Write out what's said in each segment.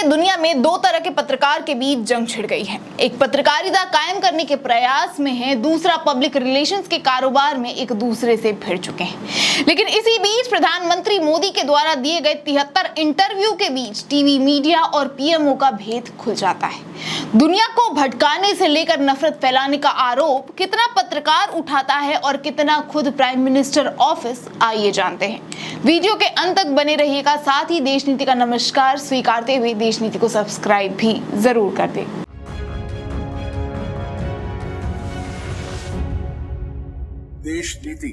दुनिया में दो तरह के पत्रकार के बीच जंग छिड़ गई है। एक पत्रकारिता कायम करने के प्रयास में है, दूसरा पब्लिक रिलेशंस के कारोबार में एक दूसरे से भिड़ चुके हैं। लेकिन इसी बीच प्रधानमंत्री मोदी के द्वारा दिए गए 73 इंटरव्यू के बीच टीवी मीडिया और पीएमओ का भेद खुल जाता है। दुनिया को भटकाने से लेकर नफरत फैलाने का आरोप कितना पत्रकार उठाता है और कितना खुद प्राइम मिनिस्टर ऑफिस, आइए जानते हैं। वीडियो के अंत तक बने रहिएगा। साथ ही देश नीति का नमस्कार स्वीकारते हुए देश नीति को सब्सक्राइब भी जरूर कर दें। देश नीति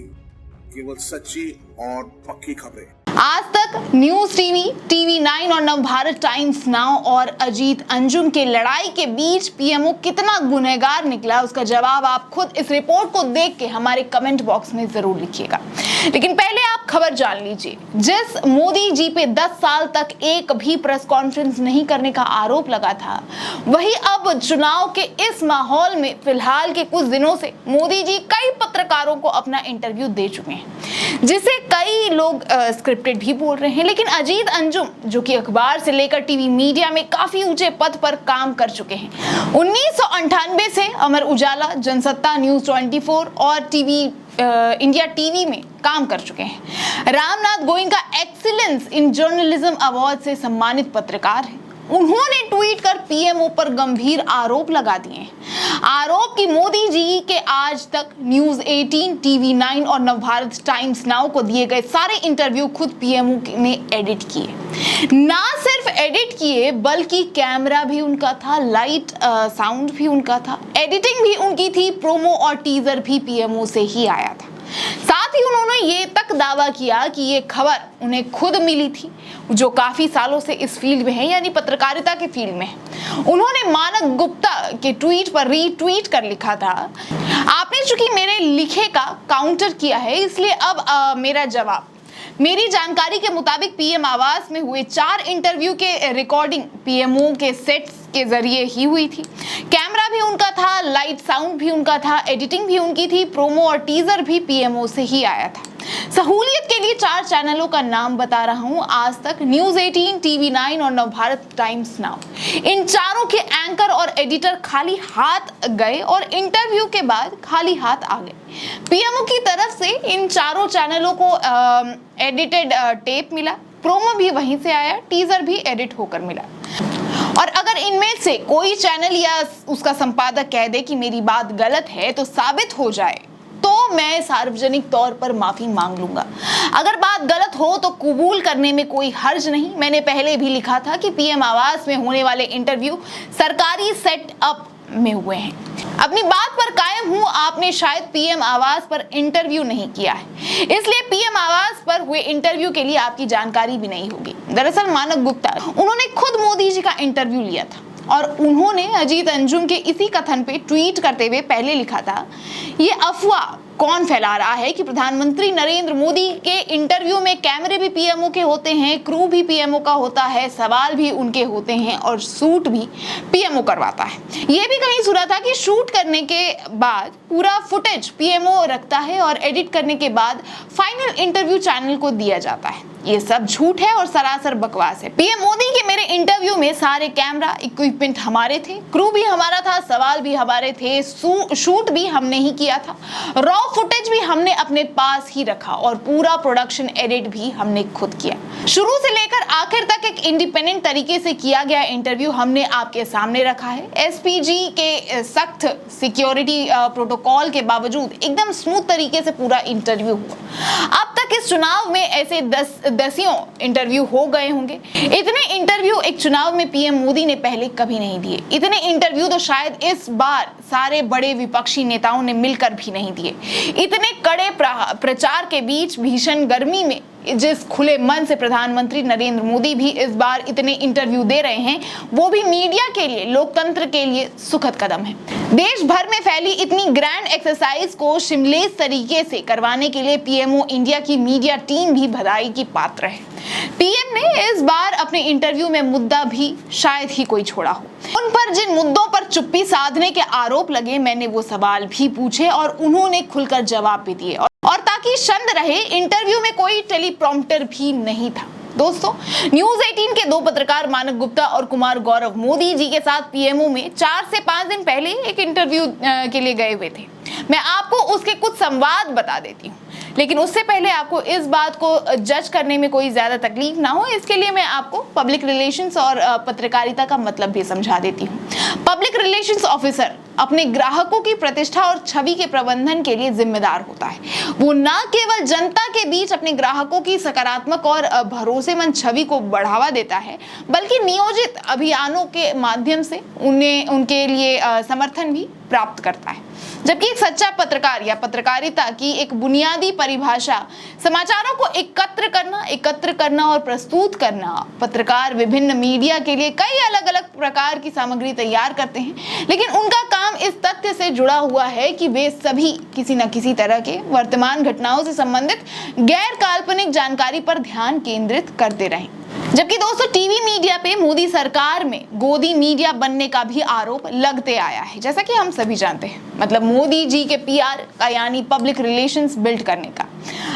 केवल सच्ची और पक्की खबरें। आज तक न्यूज टीवी, टीवी 9 और नवभारत टाइम्स नाउ और अजीत अंजुम के लड़ाई के बीच पीएमओ कितना गुनहगार निकला, उसका जवाब आप खुद इस रिपोर्ट को देख के हमारे कमेंट बॉक्स में जरूर लिखिएगा। लेकिन पहले आप खबर जान लीजिए। जिस मोदी जी पे 10 साल तक एक भी प्रेस कॉन्फ्रेंस नहीं करने का आरोप लगा था, वही अब चुनाव के इस माहौल में फिलहाल के कुछ दिनों से मोदी जी कई पत्रकारों को अपना इंटरव्यू दे चुके हैं, जिसे कई लोग स्क्रिप्टेड भी बोल रहे हैं। लेकिन अजीत अंजुम, जो कि अखबार से लेकर टीवी मीडिया में काफी ऊंचे पद पर काम कर चुके हैं, 1998 से अमर उजाला, जनसत्ता, न्यूज 24 और इंडिया टीवी में काम कर चुके हैं। Ramnath Goenka excellence in journalism award से सम्मानित पत्रकार हैं। उन्होंने ट्वीट कर पीएमओ पर गंभीर आरोप लगा दिए। आरोप कि मोदी जी के आज तक न्यूज 18, टीवी 9 और नवभारत टाइम्स नाउ को दिए गए सारे इंटरव्यू खुद पीएमओ ने एडिट किए। ना सिर्फ एडिट किए बल्कि कैमरा भी उनका था, लाइट साउंड भी उनका था, एडिटिंग भी उनकी थी, प्रोमो और टीजर भी पीएमओ से ही आया था। साथ ही उन्होंने ये तक दावा किया कि ये खबर उन्हें खुद मिली थी, जो काफी सालों से इस फील्ड में है, यानी पत्रकारिता के फील्ड में है। उन्होंने मानक गुप्ता के ट्वीट पर रीट्वीट कर लिखा था, आपने चूंकि मेरे लिखे का काउंटर किया है, इसलिए अब मेरा जवाब। मेरी जानकारी के मुताबिक पीएम आवास में हुए 4 इंटरव्यू के रिकॉर्डिंग पीएमओ के सेट्स के जरिए ही हुई थी। कैमरा भी उनका था, लाइट साउंड भी उनका था, एडिटिंग भी उनकी थी, प्रोमो और टीजर भी पीएमओ से ही आया था। सहूलियत के लिए 4 चैनलों का नाम बता रहा हूं, आज तक, न्यूज 18, टीवी 9 और नवभारत टाइम्स नाउ। इन चारों के एंकर और एडिटर खाली हाथ गए और इंटरव्यू के बाद खाली हाथ आ गए। पीएमओ की तरफ से इन चारों चैनलों को एडिटेड टेप मिला, प्रोमो भी वहीं से आया, टीजर भी एडिट होकर मिला। और अगर इनमें से कोई चैनल या उसका संपादक कह दे कि मेरी बात गलत है तो साबित हो जाए, तो मैं सार्वजनिक तौर पर माफी मांग लूंगा। अगर बात गलत हो तो कबूल करने में कोई हर्ज नहीं। मैंने पहले भी लिखा था कि पीएम आवास में होने वाले इंटरव्यू सरकारी सेटअप में हुए हैं। अपनी बात पर कायम हूं, आपने शायद पीएम आवास पर इंटरव्यू नहीं किया है, इसलिए पीएम आवास पर हुए इंटरव्यू के लिए आपकी जानकारी भी नहीं होगी। दरअसल मानक गुप्ता, उन्होंने खुद मोदी जी का इंटरव्यू लिया था और उन्होंने अजीत अंजुम के इसी कथन पे ट्वीट करते हुए पहले लिखा था, ये अफवाह कौन फैला रहा है कि प्रधानमंत्री नरेंद्र मोदी के इंटरव्यू में कैमरे भी पीएमओ के होते हैं, क्रू भी पीएमओ का होता है, सवाल भी उनके होते हैं और शूट भी पीएमओ करवाता है। ये भी कहीं सुना था कि शूट करने के बाद पूरा फुटेज पीएमओ रखता है और एडिट करने के बाद फाइनल इंटरव्यू चैनल को दिया जाता है। ये सब झूठ है और सरासर बकवास है। पीएम मोदी के मेरे इंटरव्यू में सारे कैमरा इक्विपमेंट हमारे थे, क्रू भी हमारा था, सवाल भी हमारे थे, शूट भी हमने ही किया था, रॉ फुटेज भी हमने अपने पास ही रखा और पूरा प्रोडक्शन एडिट भी हमने खुद किया। शुरू से लेकर आखिर तक एक इंडिपेंडेंट तरीके से किया गया इंटरव्यू हमने आपके सामने रखा है। एसपीजी के सख्त सिक्योरिटी प्रोटोकॉल के बावजूद एकदम स्मूथ तरीके से पूरा इंटरव्यू हुआ। अब तक इस चुनाव में ऐसे दसियों इंटरव्यू हो गए होंगे। इतने इंटरव्यू एक चुनाव में पीएम मोदी ने पहले कभी नहीं दिए। इतने इंटरव्यू तो शायद इस बार सारे बड़े विपक्षी नेताओं ने मिलकर भी नहीं दिए। इतने कड़े प्रचार के बीच भीषण गर्मी में जिस खुले मन से प्रधानमंत्री नरेंद्र मोदी भी इस बार इतने इंटरव्यू दे रहे हैं, वो भी मीडिया के लिए, लोकतंत्र के लिए सुखद कदम है। देश भर में फैली इतनी ग्रैंड एक्सरसाइज को शिमलेस तरीके से करवाने के लिए पीएमओ इंडिया की मीडिया टीम भी बधाई की पात्र है। पीएम ने इस बार अपने इंटरव्यू में मुद्दा भी शायद ही कोई छोड़ा हो। उन पर जिन मुद्दों पर चुप्पी साधने के आरोप लगे, मैंने वो सवाल भी पूछे और उन्होंने खुलकर जवाब भी दिए। और ताकि शंद रहे, इंटरव्यू में कोई टेलीप्रॉम्प्टर भी नहीं था। दोस्तों, न्यूज 18 के दो पत्रकार मानक गुप्ता और कुमार गौरव मोदी जी के साथ पीएमओ में 4 से 5 दिन पहले एक इंटरव्यू के लिए गए हुए थे। मैं आपको उसके कुछ संवाद बता देती हूँ, लेकिन उससे पहले आपको इस बात को जज करने में कोई ज्यादा तकलीफ ना हो, इसके लिए मैं आपको पब्लिक रिलेशंस और पत्रकारिता का मतलब भी समझा देती हूँ। पब्लिक रिलेशंस ऑफिसर अपने ग्राहकों की प्रतिष्ठा और छवि के प्रबंधन के लिए जिम्मेदार होता है। वो न केवल जनता के बीच अपने ग्राहकों की सकारात्मक और भरोसेमंद छवि को बढ़ावा देता है, बल्कि नियोजित अभियानों के माध्यम से उनके लिए समर्थन भी प्राप्त करता है। जबकि एक सच्चा पत्रकार या पत्रकारिता की एक बुनियादी परिभाषा समाचारों को एकत्र करना और प्रस्तुत करना। पत्रकार विभिन्न मीडिया के लिए कई अलग अलग प्रकार की सामग्री तैयार करते हैं, लेकिन उनका काम इस तथ्य से जुड़ा हुआ है कि वे सभी किसी न किसी तरह के वर्तमान घटनाओं से संबंधित गैर काल्पनिक जानकारी पर ध्यान केंद्रित करते रहें। जबकि दोस्तों, टीवी मीडिया पे मोदी सरकार में गोदी मीडिया बनने का भी आरोप लगते आया है, जैसा कि हम सभी जानते हैं। मतलब मोदी जी के पीआर का यानी पब्लिक रिलेशंस बिल्ड करने का।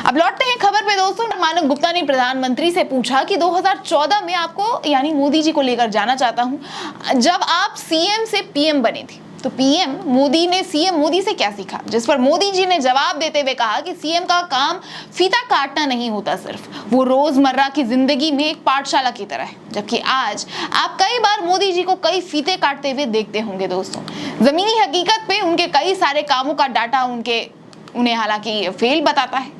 अब लौटते हैं खबर पे दोस्तों। मानक गुप्ता ने प्रधानमंत्री से पूछा कि 2014 में आपको यानी मोदी जी को लेकर जाना चाहता हूं, जब आप सीएम से पीएम बने थे तो पीएम मोदी ने सीएम मोदी से क्या सीखा? जिस पर मोदी जी ने जवाब देते हुए कहा कि सीएम का काम फीता काटना नहीं होता, सिर्फ वो रोजमर्रा की जिंदगी में एक पाठशाला की तरह है। जबकि आज आप कई बार मोदी जी को कई फीते काटते हुए देखते होंगे दोस्तों। जमीनी हकीकत पे उनके कई सारे कामों का डाटा उन्हें हालांकि फेल बताता है।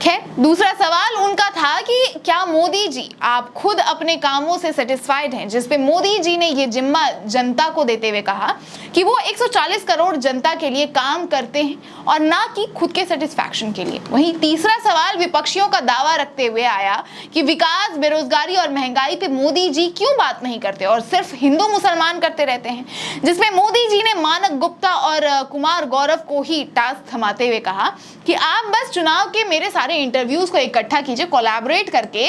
खैर, दूसरा सवाल उनका था कि क्या मोदी जी आप खुद अपने कामों से सेटिस्फाइड हैं, जिसपे मोदी जी ने ये जिम्मा जनता को देते हुए कहा कि वो 140 करोड़ जनता के लिए काम करते हैं और ना कि खुद के सेटिस्फैक्शन के लिए। वहीं तीसरा सवाल विपक्षियों का दावा रखते हुए आया कि विकास, बेरोजगारी और महंगाई पे मोदी जी क्यों बात नहीं करते और सिर्फ हिंदू मुसलमान करते रहते हैं, जिसमें मोदी जी ने मानक गुप्ता और कुमार गौरव को ही टास्क थमाते हुए कहा कि आप बस चुनाव के मेरे सारे इंटरव्यूज को इकट्ठा कीजिए, कोलैबोरेट करके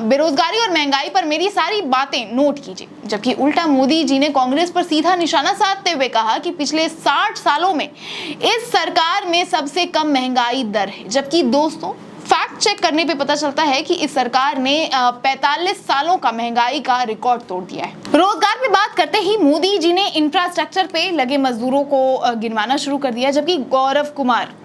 बेरोजगारी और महंगाई पर मेरी सारी बातें नोट कीजिए। जबकि उल्टा मोदी जी ने कांग्रेस पर सीधा निशाना साधते हुए कहा कि पिछले 60 सालों में इस सरकार में सबसे कम महंगाई दर है। जबकि दोस्तों, फैक्ट चेक करने पे पता चलता है कि इस सरकार ने 45 सालों का महंगाई का रिकॉर्ड तोड़ दिया है। रोजगार पे बात करते ही मोदी जी ने इंफ्रास्ट्रक्चर पे लगे मजदूरों को गिनवाना शुरू कर दिया, जबकि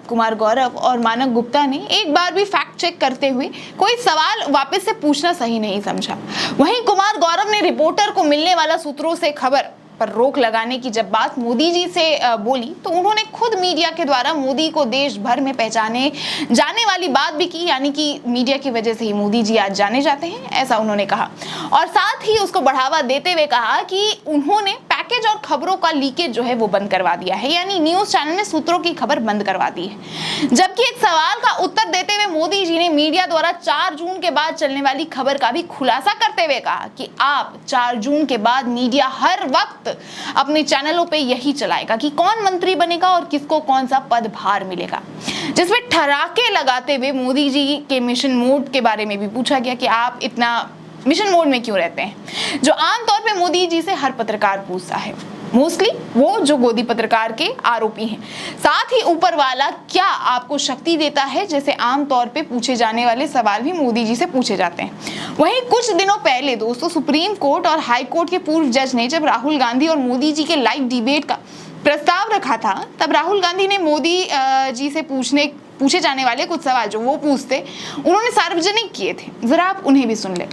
कुमार गौरव और मानक गुप्ता ने एक बार भी फैक्ट चेक करते हुए कोई सवाल वापस से पूछना सही नहीं समझा। वहीं कुमार गौरव ने रिपोर्टर को मिलने वाला सूत्रों से खबर पर रोक लगाने की जब बात मोदी जी से बोली, तो उन्होंने खुद मीडिया के द्वारा मोदी को देश भर में पहचाने जाने वाली बात भी की, यानी कि मीडिया की वजह से ही मोदी जी आज जाने जाते हैं, ऐसा उन्होंने कहा। और साथ ही उसको बढ़ावा देते हुए कहा कि उन्होंने पैकेज और खबरों का लीकेज जो है वो बंद करवा दिया है, यानी न्यूज चैनल ने सूत्रों की खबर बंद करवा दी है। जबकि एक सवाल का उत्तर देते हुए मोदी जी ने मीडिया द्वारा 4 जून के बाद चलने वाली खबर का भी खुलासा करते हुए कहा कि आप 4 जून के बाद मीडिया हर वक्त अपने चैनलों पे यही चलाएगा कि कौन मंत्री बनेगा और किसको कौन सा पदभार मिलेगा, जिसमें ठराके लगाते हुए मोदी जी के मिशन मोड के बारे में भी पूछा गया कि आप इतना मिशन मोड में क्यों रहते हैं, जो आमतौर पे मोदी जी से हर पत्रकार पूछता है, मोस्टली वो जो गोदी पत्रकार के आरोपी हैं। साथ ही ऊपर वाला क्या आपको शक्ति देता है, जैसे आमतौर पे पूछे जाने वाले सवाल भी मोदी जी से पूछे जाते हैं। वहीं कुछ दिनों पहले दोस्तों, सुप्रीम कोर्ट और हाई कोर्ट के पूर्व जज ने जब राहुल गांधी और मोदी जी के लाइव डिबेट का प्रस्ताव रखा था, तब राहुल गांधी ने मोदी जी से पूछे जाने वाले कुछ सवाल जो वो पूछते, उन्होंने सार्वजनिक किए थे। जरा आप उन्हें भी सुन ले।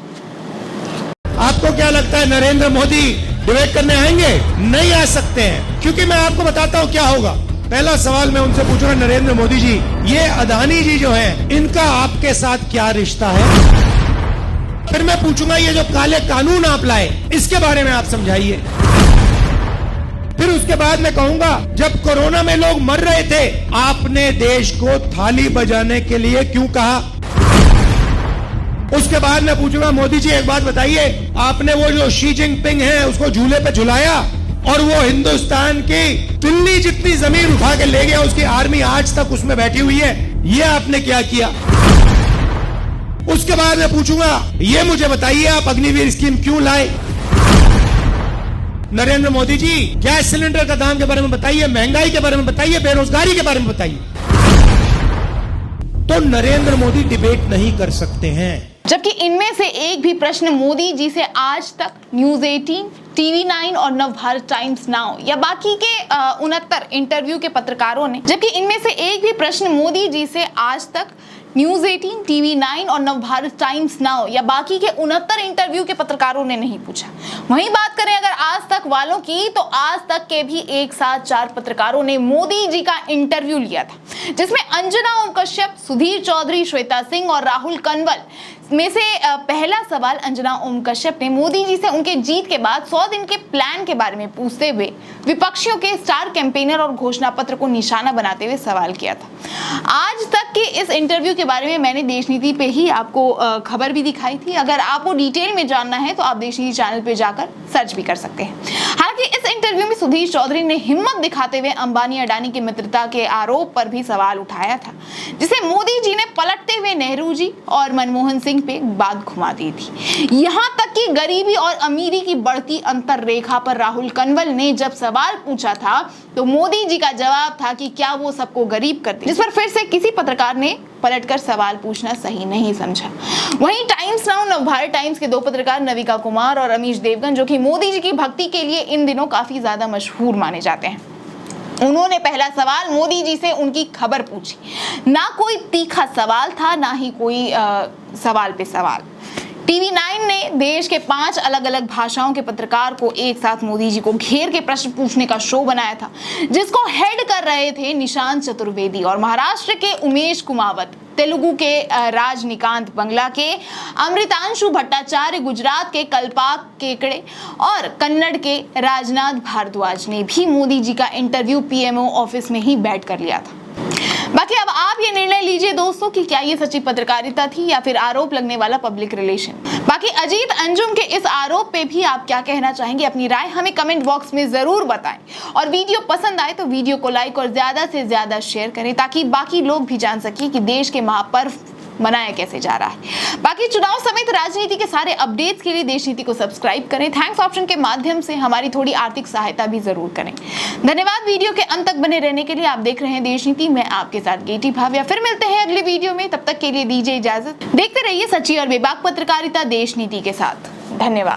आपको क्या लगता है नरेंद्र मोदी डिबेट करने आएंगे? नहीं आ सकते हैं, क्योंकि मैं आपको बताता हूं क्या होगा। पहला सवाल मैं उनसे पूछूंगा, नरेंद्र मोदी जी, ये अदानी जी जो है, इनका आपके साथ क्या रिश्ता है? फिर मैं पूछूंगा, ये जो काले कानून आप लाए, इसके बारे में आप समझाइए। फिर उसके बाद मैं कहूंगा, जब कोरोना में लोग मर रहे थे, आपने देश को थाली बजाने के लिए क्यों कहा? उसके बाद मैं पूछूंगा, मोदी जी एक बात बताइए, आपने वो जो शी जिनपिंग है उसको झूले पे झुलाया और वो हिंदुस्तान की दिल्ली जितनी जमीन उठा के ले गया, उसकी आर्मी आज तक उसमें बैठी हुई है, ये आपने क्या किया? उसके बाद मैं पूछूंगा, ये मुझे बताइए, आप अग्निवीर स्कीम क्यों लाए? नरेंद्र मोदी जी, गैस सिलेंडर का दाम के बारे में बताइए, महंगाई के बारे में बताइए, बेरोजगारी के बारे में बताइए। तो नरेंद्र मोदी डिबेट नहीं कर सकते हैं। जबकि इनमें से एक भी प्रश्न मोदी जी से आज तक न्यूज 18, टीवी 9 और नवभारत टाइम्स नाउ या बाकी के 69 इंटरव्यू के पत्रकारों ने, जबकि इनमें से एक भी प्रश्न मोदी जी से आज तक न्यूज 18, टीवी 9 और नवभारत टाइम्स नाउ या बाकी के 69 इंटरव्यू के पत्रकारों ने नहीं पूछा। वहीं बात करें अगर आज तक वालों की, तो आज तक के भी एक साथ 4 पत्रकारों ने मोदी जी का इंटरव्यू लिया था, जिसमें अंजना ओम कश्यप, सुधीर चौधरी, श्वेता सिंह और राहुल कनवल में से पहला सवाल अंजना ओम कश्यप ने मोदी जी से उनके जीत के बाद 100 दिन के प्लान के बारे में पूछते हुए विपक्षियों के स्टार कैंपेनर और घोषणा पत्र को निशाना बनाते हुए सवाल किया था। आज तक के इस इंटरव्यू के बारे में मैंने देश नीति पे ही आपको खबर भी दिखाई थी। अगर आपको डिटेल में जानना है तो आप देश नीति चैनल पे जाकर सर्च भी कर सकते हैं। हालांकि इस इंटरव्यू में सुधीर चौधरी ने हिम्मत दिखाते हुए अंबानी अडानी की मित्रता के आरोप पर भी सवाल उठाया था, जिसे मोदी जी ने पलटते हुए नेहरू जी और मनमोहन सिंह पे बात घुमा दी थी। यहाँ तक कि गरीबी और अमीरी की बढ़ती अंतर रेखा पर राहुल कनवल ने जब सवाल पूछा था तो मोदी जी का जवाब था कि क्या वो सबको गरीब करते, जिस पर फिर से किसी पत्रकार ने पलटकर सवाल पूछना सही नहीं समझा। वहीं टाइम्स नाउ नवभारत टाइम्स के 2 पत्रकार नविका कुमार और अमीश देवगन, जो कि मोदी जी की भक्ति के लिए इन दिनों काफी ज्यादा मशहूर माने जाते हैं, उन्होंने पहला सवाल मोदी जी से उनकी खबर पूछी। ना कोई तीखा सवाल था, ना ही कोई सवाल पे सवाल। टीवी 9 ने देश के 5 अलग अलग भाषाओं के पत्रकार को एक साथ मोदी जी को घेर के प्रश्न पूछने का शो बनाया था, जिसको हेड कर रहे थे निशांत चतुर्वेदी और महाराष्ट्र के उमेश कुमावत, तेलुगु के राजनिकांत, बंगला के अमृतांशु भट्टाचार्य, गुजरात के कल्पाक केकड़े और कन्नड़ के राजनाथ भारद्वाज ने भी मोदी जी का इंटरव्यू पीएमओ ऑफिस में ही बैठ कर लिया था। बाकी अब आप ये निर्णय लीजिए दोस्तों कि क्या ये सच्ची पत्रकारिता थी या फिर आरोप लगने वाला पब्लिक रिलेशन। बाकी अजीत अंजुम के इस आरोप पे भी आप क्या कहना चाहेंगे, अपनी राय हमें कमेंट बॉक्स में जरूर बताएं और वीडियो पसंद आए तो वीडियो को लाइक और ज्यादा से ज्यादा शेयर करें, ताकि बाकी लोग भी जान सके कि देश के महापर्व मनाया कैसे जा रहा है। बाकी चुनाव समेत राजनीति के सारे अपडेट्स के लिए देश नीति को सब्सक्राइब करें। थैंक्स ऑप्शन के माध्यम से हमारी थोड़ी आर्थिक सहायता भी जरूर करें। धन्यवाद वीडियो के अंत तक बने रहने के लिए। आप देख रहे हैं देश नीति, मैं आपके साथ गेटी भाविया। फिर मिलते हैं अगली वीडियो में, तब तक के लिए दीजिए इजाजत। देखते रहिए सच्ची और बेबाक पत्रकारिता देश नीति के साथ। धन्यवाद।